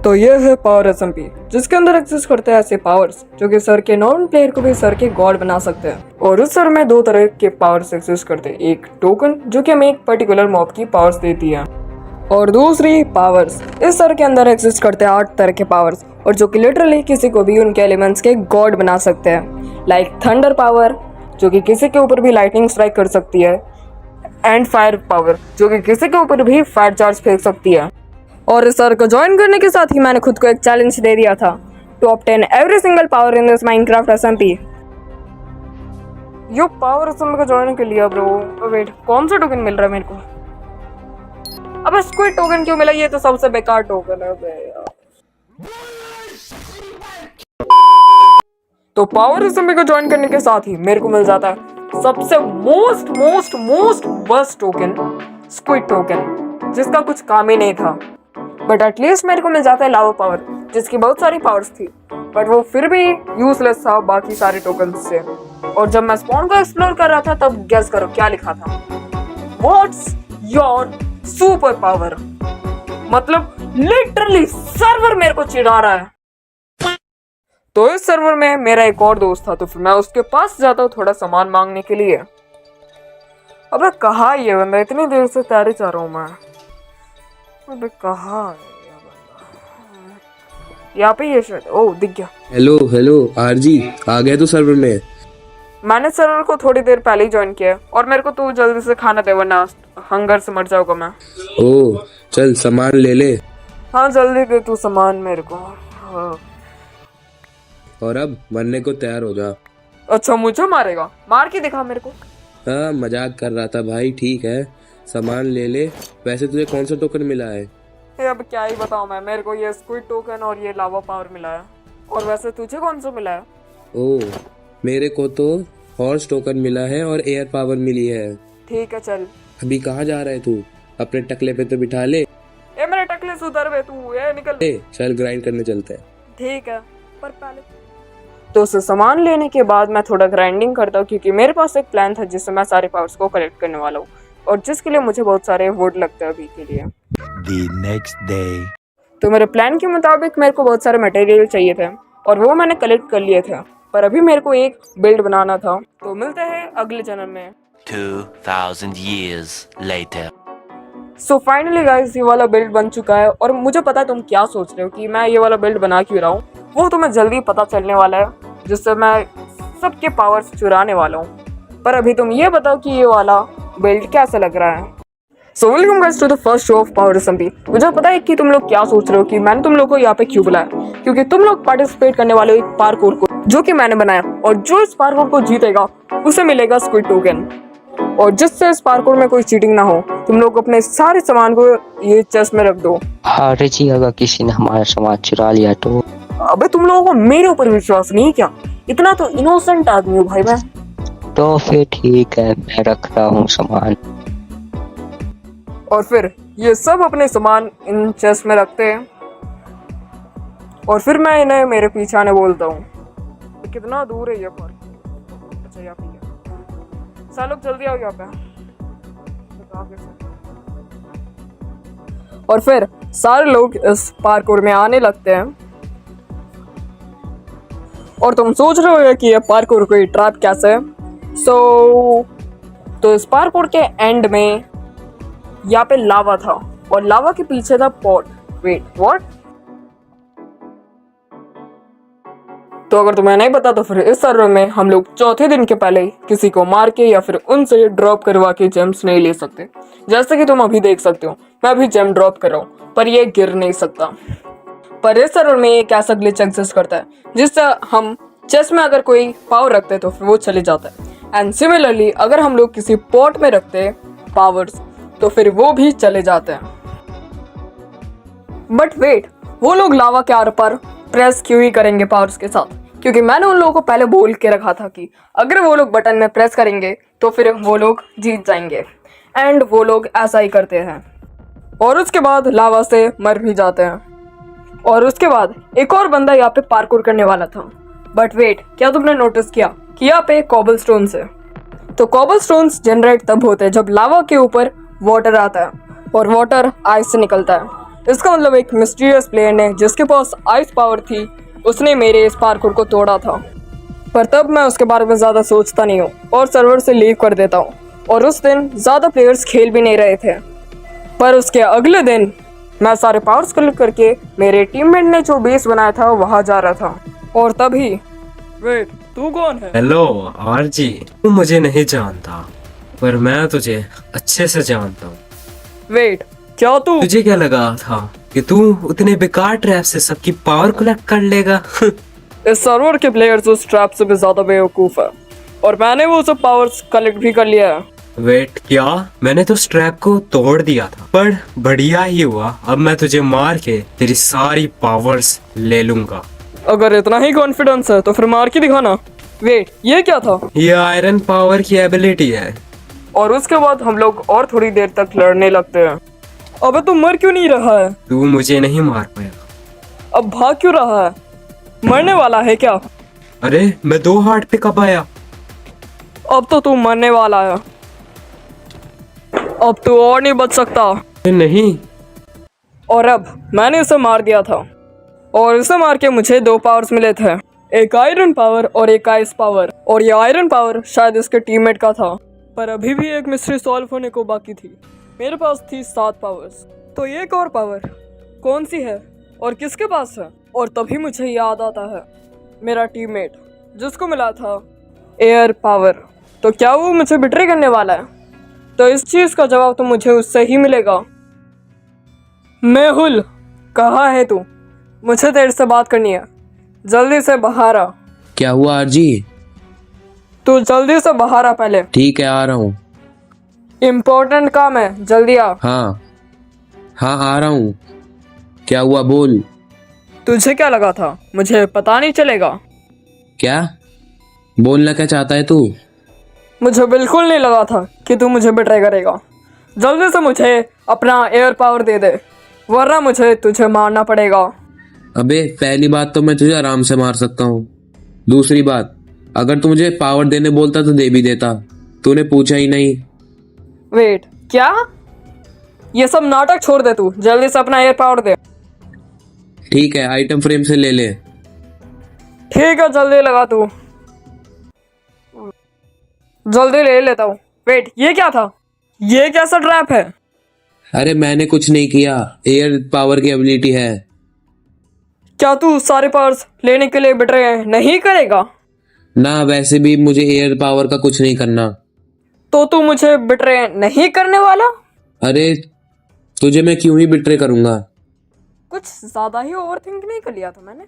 तो ये है पावर एसएमपी, जिसके अंदर एग्जिस्ट करते हैं ऐसे पावर्स जो कि सर के नॉन प्लेयर को भी सर के गॉड बना सकते हैं। और उस सर में दो तरह के पावर्स एग्जिस्ट करते हैं, एक टोकन जो कि हमें एक पर्टिकुलर मॉब की पावर्स देती है, और दूसरी पावर्स। इस सर के अंदर एग्जिस्ट करते हैं 8 तरह के पावर्स, और जो कि लिटरली किसी को भी उनके एलिमेंट्स के गॉड बना सकते हैं। लाइक थंडर पावर जो कि किसी के ऊपर भी लाइटनिंग स्ट्राइक कर सकती है, एंड फायर पावर जो कि किसी के ऊपर भी फायर चार्ज फेंक सकती है। और इस सर को ज्वाइन करने के साथ ही मैंने खुद को एक चैलेंज दे दिया था to obtain every single power in this Minecraft SMP. यो पावर एसएमपी को ज्वाइन कर लिया ब्रो। वेट, कौन सा टोकन मिल रहा है मेरे को? अबे स्क्विड टोकन क्यों मिला? ये तो सबसे बेकार टोकन है बे यार। तो पावर एसएमपी को ज्वाइन करने के साथ ही मेरे को मिल जाता है सबसे most worst token, squid token, जिसका कुछ काम ही नहीं था। बट एटलीस्ट मेरे को मिल जाता है लावा पावर, जिसकी बहुत सारी पावर्स थी, बट वो फिर भी यूजलेस था बाकी सारे टोकन से। और जब मैं स्पॉन को एक्सप्लोर कर रहा था तब गेस करो क्या लिखा था? What's your super power. मतलब लिटरली सर्वर मेरे को चिढ़ा रहा है। तो इस सर्वर में मेरा एक और दोस्त था, तो फिर मैं उसके पास जाता हूँ थोड़ा सामान मांगने के लिए। अबे कहाँ ये बंदा? इतनी देर से तैयारी चाह रहा हूँ मैं। अबे कहाँ है ये बंदा? यहाँ पे ये शायद। ओह दिख गया। हेलो आरजी, आ गए तो सर्वर में? मैंने सर्वर को थोड़ी देर पहले ही ज्वाइन किया, और मेरे को तू जल्दी से खाना दे वरना हंगर से मर जाऊंगा मैं। ओह चल सामान ले ले। हाँ जल्दी दे तू सामान मेरे को। हाँ। और अब मरने को तैयार हो जा। अच्छा मुझे मारेगा? मार के दिखा मेरे को। हाँ मजाक कर रहा था भाई, ठीक है सामान ले ले। वैसे तुझे कौन सा टोकन मिला है? अब क्या ही बताऊं मैं, मेरे को ये स्क्विड टोकन और ये लावा पावर मिला है। और वैसे तुझे कौन सा मिला है? ओह मेरे को तो हॉर्स टोकन मिला है और एयर पावर मिली है। ठीक है चल। अभी कहाँ जा रहा है तू? अपने टकले पे तो बिठा ले। ए मेरे टकले सुधर बे तू, ये निकल। चल ग्राइंड करने चलते हैं। ठीक है, पर पहले तो उसे सामान लेने के बाद मैं थोड़ा ग्राइंडिंग करता हूँ, क्योंकि मेरे पास एक प्लान था जिससे मैं सारे पावर्स को कलेक्ट करने वाला हूँ, और जिसके लिए मुझे बहुत सारे वुड लगते हैं अभी के लिए। The next day. तो मेरे प्लान के मुताबिक मेरे को बहुत सारे मटेरियल चाहिए थे, और वो मैंने कलेक्ट कर लिए थे, पर अभी मेरे को एक बिल्ड बनाना था। तो मिलते हैं अगले जन्म में। 2000 years later. So finally guys ये वाला बिल्ड बन चुका है, और मुझे पता है तुम क्या सोच रहे हो कि मैं ये वाला बिल्ड बना क्यों रहा हूँ। वो तुम्हें जल्दी पता चलने वाला है, जिससे मैं सबके पावर्स चुराने वाला हूँ। पर अभी तुम ये बताओ कि ये वाला बिल्ड कैसा लग रहा है। So welcome guys to the first show of Power SMP. मुझे पता है कि तुम लोग क्या सोच रहे हो कि मैंने तुम लोग को यहाँ पे क्यों बुलाया, क्योंकि तुम लोग पार्टिसिपेट करने वाले हो एक पार्कोर को जो कि मैंने बनाया, और जो इस पार्कोर को जीतेगा उसे मिलेगा स्क्विड टोकन। और जिससे इस पार्कोर में कोई चीटिंग ना हो, तुम लोग अपने सारे सामान को ये चेस्ट में रख दो। अरे जी अगर किसी ने हमारा सामान चुरा लिया तो? अबे तुम लोगों को मेरे ऊपर विश्वास नहीं क्या? इतना तो इनोसेंट आदमी हूँ भाई मैं। तो फिर ठीक है, मैं रख रहा हूँ सामान। और फिर ये सब अपने सामान इन चेस्ट में रखते हैं, और फिर मैं इन्हें मेरे पीछे आने बोलता हूँ। कितना दूर है ये पार्क? अच्छा यहाँ पे। सालों जल्दी आओ यहाँ पे। और फिर सारे लोग इस पार्कोर में आने लगते हैं, और तुम सोच रहे हो कि ये पार्कोर कोई ट्रैप कैसे है। तो इस पार्कोर के एंड में यहाँ पे लावा था, और लावा के पीछे था पॉट। Wait what? तो अगर तुम्हें नहीं पता तो फिर इस सर्वर में हम लोग चौथे दिन के पहले किसी को मार के या फिर उनसे ड्रॉप करवा के जेम्स नहीं ले सकते। जैसे कि तुम अभी देख सकते हो, मैं अभी जेम ड्रॉप कर रहा हूँ, पर ये गिर नहीं सकता। पर इस सर्वर में एक ऐसा ग्लिच एग्जिस्ट करता है जिससे हम चेस्ट में अगर कोई पावर रखते हैं तो फिर वो चले जाता है, एंड सिमिलरली अगर हम लोग किसी पॉट में रखते हैं पावर्स तो फिर वो भी चले जाते हैं। बट वेट, वो लोग लावा के आर पर प्रेस क्यों ही करेंगे पावर्स के साथ? क्योंकि मैंने उन लोगों को पहले बोल के रखा था कि अगर वो लोग बटन में प्रेस करेंगे तो फिर वो लोग जीत जाएंगे, एंड वो लोग ऐसा ही करते हैं, और उसके बाद लावा से मर भी जाते हैं। और उसके बाद एक और बंदा यहाँ पे पार्कोर करने वाला था। बट वेट, क्या तुमने नोटिस किया कि यहाँ पे कॉबल स्टोन्स है? तो कॉबल स्टोन्स जनरेट तब होते हैं जब लावा के ऊपर वाटर आता है, और वाटर आइस से निकलता है। इसका मतलब एक मिस्टीरियस प्लेयर ने जिसके पास आइस पावर थी उसने मेरे इस पार्कोर को तोड़ा था। पर तब मैं उसके बारे में ज़्यादा सोचता नहीं हूँ और सर्वर से लीव कर देता हूँ। और उस दिन ज़्यादा प्लेयर्स खेल भी नहीं रहे थे। पर उसके अगले दिन मैं सारे पावर्स कलेक्ट करके मेरे टीममेट ने जो बेस बनाया था वहाँ जा रहा था। और तभी वेट, तू कौन है? हेलो आरजी, तू मुझे नहीं जानता पर मैं तुझे अच्छे से जानता हूँ। वेट, क्या तू? तुझे क्या लगा था कि तू उतने बेकार ट्रैप से सबकी पावर कलेक्ट कर लेगा? इस सर्वर के प्लेयर्स उस ट्रैप से भी ज्यादा बेवकूफ है और मैंने वो सब पावर्स कलेक्ट भी कर लिया है। वेट, क्या? मैंने तो उस ट्रैप को तोड़ दिया था, पर बढ़िया ही हुआ। अब मैं तुझे मार के तेरी सारी पावर्स ले लूंगा। अगर इतना ही कॉन्फिडेंस है तो फिर मार के दिखाना। वेट, ये क्या था? ये आयरन पावर की एबिलिटी है। और उसके बाद हम लोग और थोड़ी देर तक लड़ने लगते हैं। अबे तू मर क्यों नहीं रहा है? तू मुझे नहीं मार पाएगा। अब भाग क्यों रहा है? मरने वाला है क्या? अरे मैं 2 हार्ट पे कब आया? अब तो तू मरने वाला है। अब तू और नहीं बच सकता। नहीं। और अब मैंने उसे मार दिया था और उसे मार के मुझे 2 पावर्स मिले थे, एक आयरन पावर और एक आइस पावर। और ये आयरन पावर शायद इसके टीममेट का था। पर अभी भी एक मिस्ट्री सॉल्व होने को बाकी थी। मेरे पास थी 7 पावर्स, तो ये एक और पावर कौन सी है और किसके पास है? और तभी मुझे याद आता है मेरा टीममेट जिसको मिला था एयर पावर। तो क्या वो मुझे बिट्रे करने वाला है? तो इस चीज़ का जवाब तो मुझे उससे ही मिलेगा। मेहुल, कहाँ है तू? मुझे तेरे से बात करनी है। जल्दी से बाहर आ। क्या हुआ आरजी? तू जल्दी से बाहर आ पहले। ठीक है, आ रहा हूँ। इम्पोर्टेंट काम है, जल्दी आ। हाँ हाँ, आ रहा हूँ। क्या हुआ, बोल। तुझे क्या लगा था मुझे पता नहीं चलेगा? क्या बोलना क्या चाहता है तू? मुझे बिल्कुल नहीं लगा था कि तू मुझे बिट्रे करेगा। जल्दी से मुझे अपना एयर पावर दे दे, वरना मुझे तुझे मारना पड़ेगा। अबे पहली बात तो मैं तुझे आराम से मार सकता हूँ। दूसरी बात, अगर तू मुझे पावर देने बोलता तो दे भी देता, तूने पूछा ही नहीं। वेट, क्या? ये सब नाटक छोड़ दे, तू जल्दी से अपना एयर पावर दे। ठीक है, आइटम फ्रेम से ले ले। ठीक है, जल्दी लगा तू। जल्दी ले लेता हूँ। वेट, ये क्या था? ये कैसा ट्रैप है? अरे मैंने कुछ नहीं किया, एयर पावर की एबिलिटी है। क्या तू सारे पावर्स लेने के लिए बिट्रे नहीं करेगा? ना, वैसे भी मुझे एयर पावर का कुछ नहीं करना। तो तू मुझे बिट्रे नहीं करने वाला? अरे तुझे मैं क्यों ही बिट्रे करूंगा? कुछ ज्यादा ही ओवर थिंक नहीं कर लिया था मैंने?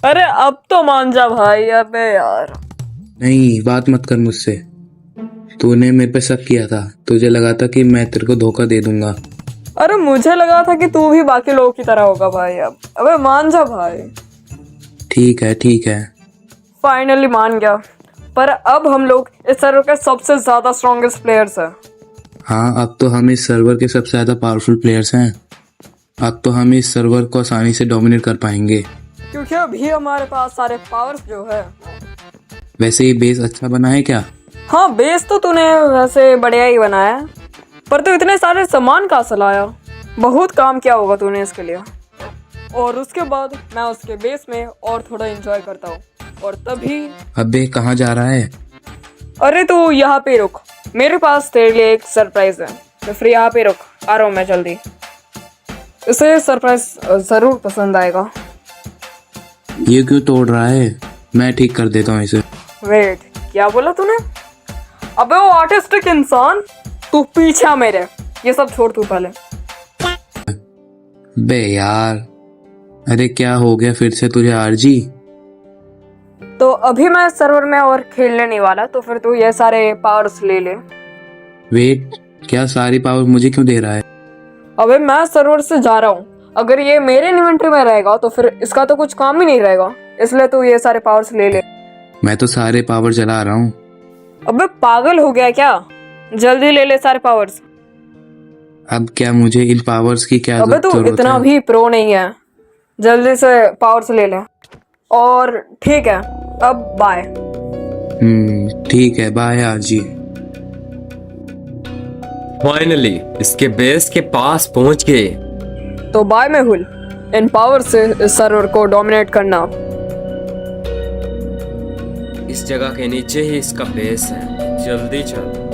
अरे अब तो मान जा भाई। अबे यार, नहीं, बात मत कर मुझसे। तूने मेरे पे शक किया था, तुझे लगा था कि मैं तेरे को धोखा दे दूंगा। अरे मुझे लगा था कि तू भी बाकी लोगों की तरह होगा भाई। अब अबे मान जा भाई। ठीक है ठीक है। फाइनली मान गया। पर अब हम लोग इस सर्वर के सबसे ज्यादा स्ट्रॉन्गेस्ट प्लेयर्स हैं। हाँ, अब तो हम इस सर्वर के सबसे ज्यादा पावरफुल प्लेयर्स हैं। अब तो हम इस सर्वर को आसानी से डोमिनेट कर पाएंगे, क्योंकि अभी हमारे पास सारे पावर्स जो है। वैसे ये बेस अच्छा बना है क्या? हाँ, बेस तो तूने वैसे बढ़िया ही बनाया है, पर तू इतने सारे सामान कहाँ से लाया? बहुत काम किया होगा तूने इसके लिए। और उसके बाद मैं उसके बेस में और थोड़ा एंजॉय करता हूँ। और तभी अबे कहाँ जा रहा है? अरे तू यहाँ पे रुक, मेरे पास तेरे लिए एक सरप्राइज है। तो फिर यहाँ पे रुक, आ रहा हूँ मैं जल्दी। इसे सरप्राइज जरूर पसंद आएगा। ये क्यों तोड़ रहा है? मैं ठीक कर देता हूँ इसे। वेट, क्या बोला तूने? अबे वो आर्टिस्टिक इंसान, तू पीछे आ मेरे। ये सब छोड़ तू पहले। बे यार, अरे क्या हो गया फिर से तुझे आरजी? तो अभी मैं सर्वर में और खेलने नहीं वाला, तो फिर तू ये सारे पावर्स ले ले। वेट, क्या सारी पावर मुझे क्यों दे रहा है? अबे मैं सर्वर से जा रहा हूँ, अगर ये मेरे इन्वेंटरी में रहेगा तो फिर इसका तो कुछ काम ही नहीं रहेगा। इसलिए तू ये सारे पावर्स ले ले। मैं तो सारे पावर चला रहा हूँ। अबे पागल हो गया क्या? जल्दी ले ले सारे पावर्स। अब क्या मुझे इन पावर्स की क्या अबे तू जरूरत इतना है? भी प्रो नहीं है। जल्दी से पावर्स ले ले। और ठीक है, अब बाय। ठीक है, बाय आरजी। फाइनली इसके बेस के पास पहुंच गए। तो बाय मेहुल, इन पावर से इस सर्वर को डोमिनेट करना। इस जगह के नीचे ही इसका बेस है, जल्दी चल।